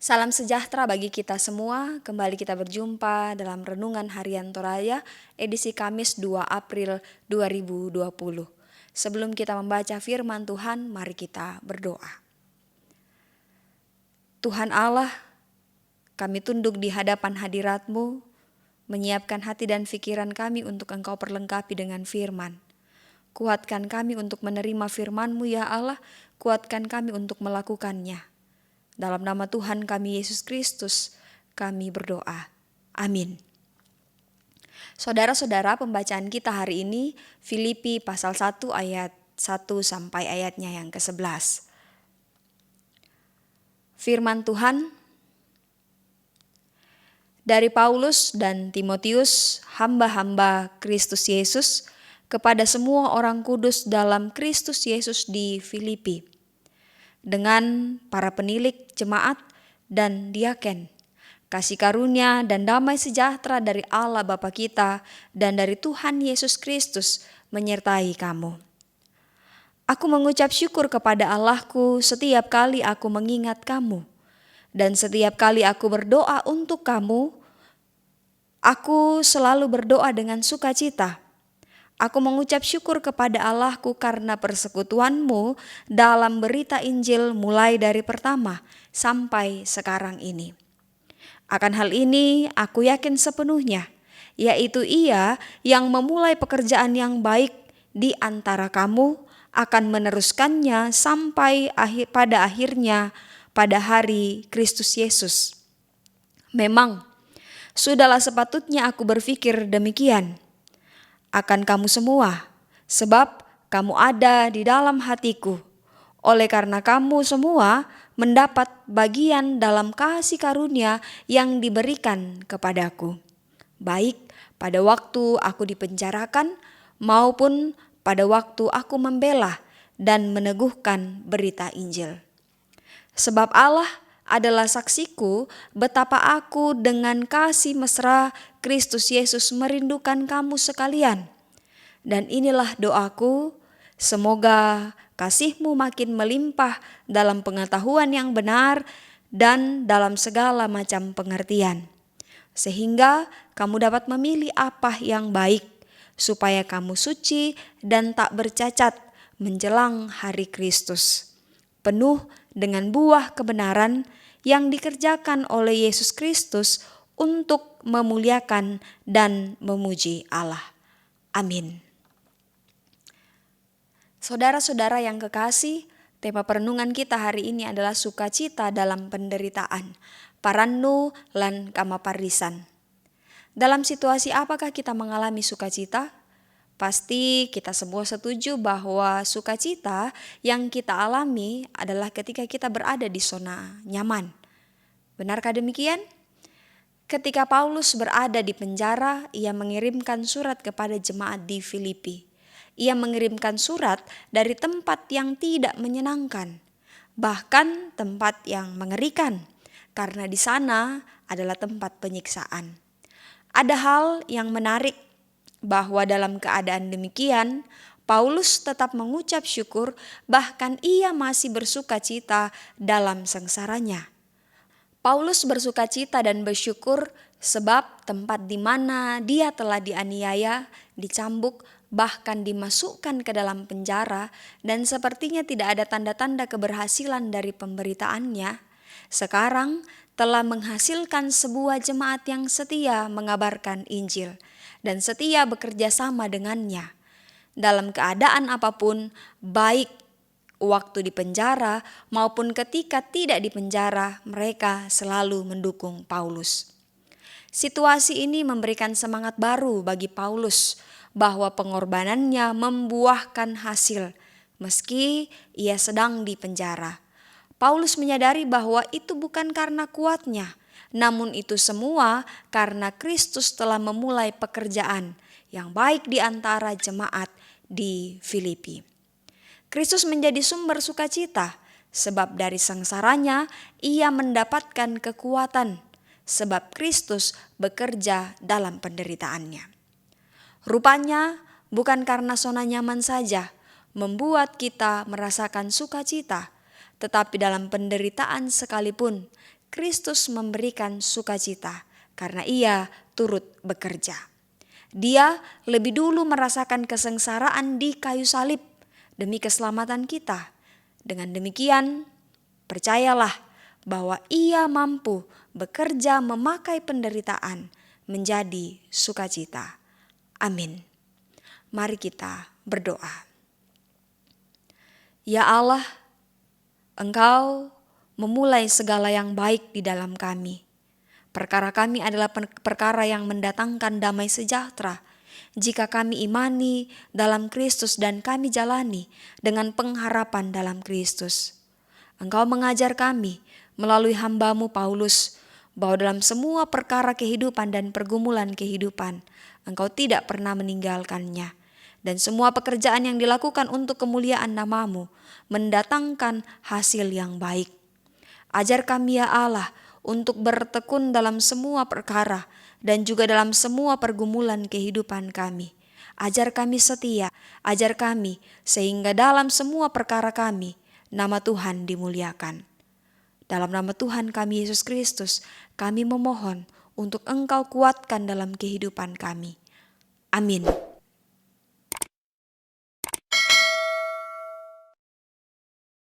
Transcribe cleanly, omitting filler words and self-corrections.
Salam sejahtera bagi kita semua. Kembali kita berjumpa dalam Renungan Harian Toraya edisi Kamis 2 April 2020. Sebelum kita membaca firman Tuhan, mari kita berdoa. Tuhan Allah, kami tunduk di hadapan hadirat-Mu, menyiapkan hati dan pikiran kami untuk Engkau perlengkapi dengan firman. Kuatkan kami untuk menerima firman-Mu ya Allah, kuatkan kami untuk melakukannya. Dalam nama Tuhan kami Yesus Kristus, kami berdoa. Amin. Saudara-saudara, pembacaan kita hari ini Filipi pasal 1 ayat 1 sampai ayatnya yang ke-11. Firman Tuhan, dari Paulus dan Timotius, hamba-hamba Kristus Yesus, kepada semua orang kudus dalam Kristus Yesus di Filipi, dengan para penilik jemaat dan diaken, kasih karunia dan damai sejahtera dari Allah Bapa kita dan dari Tuhan Yesus Kristus menyertai kamu. Aku mengucap syukur kepada Allahku setiap kali aku mengingat kamu, dan setiap kali aku berdoa untuk kamu, aku selalu berdoa dengan sukacita. Aku mengucap syukur kepada Allahku karena persekutuanmu dalam berita Injil mulai dari pertama sampai sekarang ini. Akan hal ini aku yakin sepenuhnya, yaitu Ia yang memulai pekerjaan yang baik di antara kamu akan meneruskannya sampai pada akhirnya pada hari Kristus Yesus. Memang, sudahlah sepatutnya aku berpikir demikian akan kamu semua, sebab kamu ada di dalam hatiku. Oleh karena kamu semua mendapat bagian dalam kasih karunia yang diberikan kepadaku, baik pada waktu aku dipenjarakan maupun pada waktu aku membela dan meneguhkan berita Injil. Sebab Allah adalah saksiku betapa aku dengan kasih mesra Kristus Yesus merindukan kamu sekalian. Dan inilah doaku, semoga kasih-Mu makin melimpah dalam pengetahuan yang benar dan dalam segala macam pengertian, sehingga kamu dapat memilih apa yang baik, supaya kamu suci dan tak bercacat menjelang hari Kristus, penuh dengan buah kebenaran yang dikerjakan oleh Yesus Kristus untuk memuliakan dan memuji Allah. Amin. Saudara-saudara yang kekasih, tema perenungan kita hari ini adalah sukacita dalam penderitaan, parannu lan kamaparisan. Dalam situasi apakah kita mengalami sukacita? Pasti kita semua setuju bahwa sukacita yang kita alami adalah ketika kita berada di zona nyaman. Benarkah demikian? Ketika Paulus berada di penjara, ia mengirimkan surat kepada jemaat di Filipi. Ia mengirimkan surat dari tempat yang tidak menyenangkan, bahkan tempat yang mengerikan, karena di sana adalah tempat penyiksaan. Ada hal yang menarik bahwa dalam keadaan demikian, Paulus tetap mengucap syukur, bahkan ia masih bersukacita dalam sengsaranya. Paulus bersukacita dan bersyukur sebab tempat di mana dia telah dianiaya, dicambuk, bahkan dimasukkan ke dalam penjara, dan sepertinya tidak ada tanda-tanda keberhasilan dari pemberitaannya, sekarang telah menghasilkan sebuah jemaat yang setia mengabarkan Injil dan setia bekerja sama dengannya. Dalam keadaan apapun, baik waktu di penjara maupun ketika tidak di penjara, mereka selalu mendukung Paulus. Situasi ini memberikan semangat baru bagi Paulus bahwa pengorbanannya membuahkan hasil meski ia sedang di penjara. Paulus menyadari bahwa itu bukan karena kuatnya, namun itu semua karena Kristus telah memulai pekerjaan yang baik di antara jemaat di Filipi. Kristus menjadi sumber sukacita, sebab dari sengsaranya ia mendapatkan kekuatan, sebab Kristus bekerja dalam penderitaannya. Rupanya bukan karena zona nyaman saja membuat kita merasakan sukacita, tetapi dalam penderitaan sekalipun Kristus memberikan sukacita karena Ia turut bekerja. Dia lebih dulu merasakan kesengsaraan di kayu salib demi keselamatan kita. Dengan demikian, percayalah bahwa Ia mampu bekerja memakai penderitaan menjadi sukacita. Amin. Mari kita berdoa. Ya Allah, Engkau memulai segala yang baik di dalam kami. Perkara kami adalah perkara yang mendatangkan damai sejahtera jika kami imani dalam Kristus dan kami jalani dengan pengharapan dalam Kristus. Engkau mengajar kami melalui hamba-Mu Paulus bahwa dalam semua perkara kehidupan dan pergumulan kehidupan, Engkau tidak pernah meninggalkannya. Dan semua pekerjaan yang dilakukan untuk kemuliaan nama-Mu mendatangkan hasil yang baik. Ajar kami ya Allah untuk bertekun dalam semua perkara dan juga dalam semua pergumulan kehidupan kami. Ajar kami setia, ajar kami sehingga dalam semua perkara kami, nama Tuhan dimuliakan. Dalam nama Tuhan kami Yesus Kristus, kami memohon untuk Engkau kuatkan dalam kehidupan kami. Amin.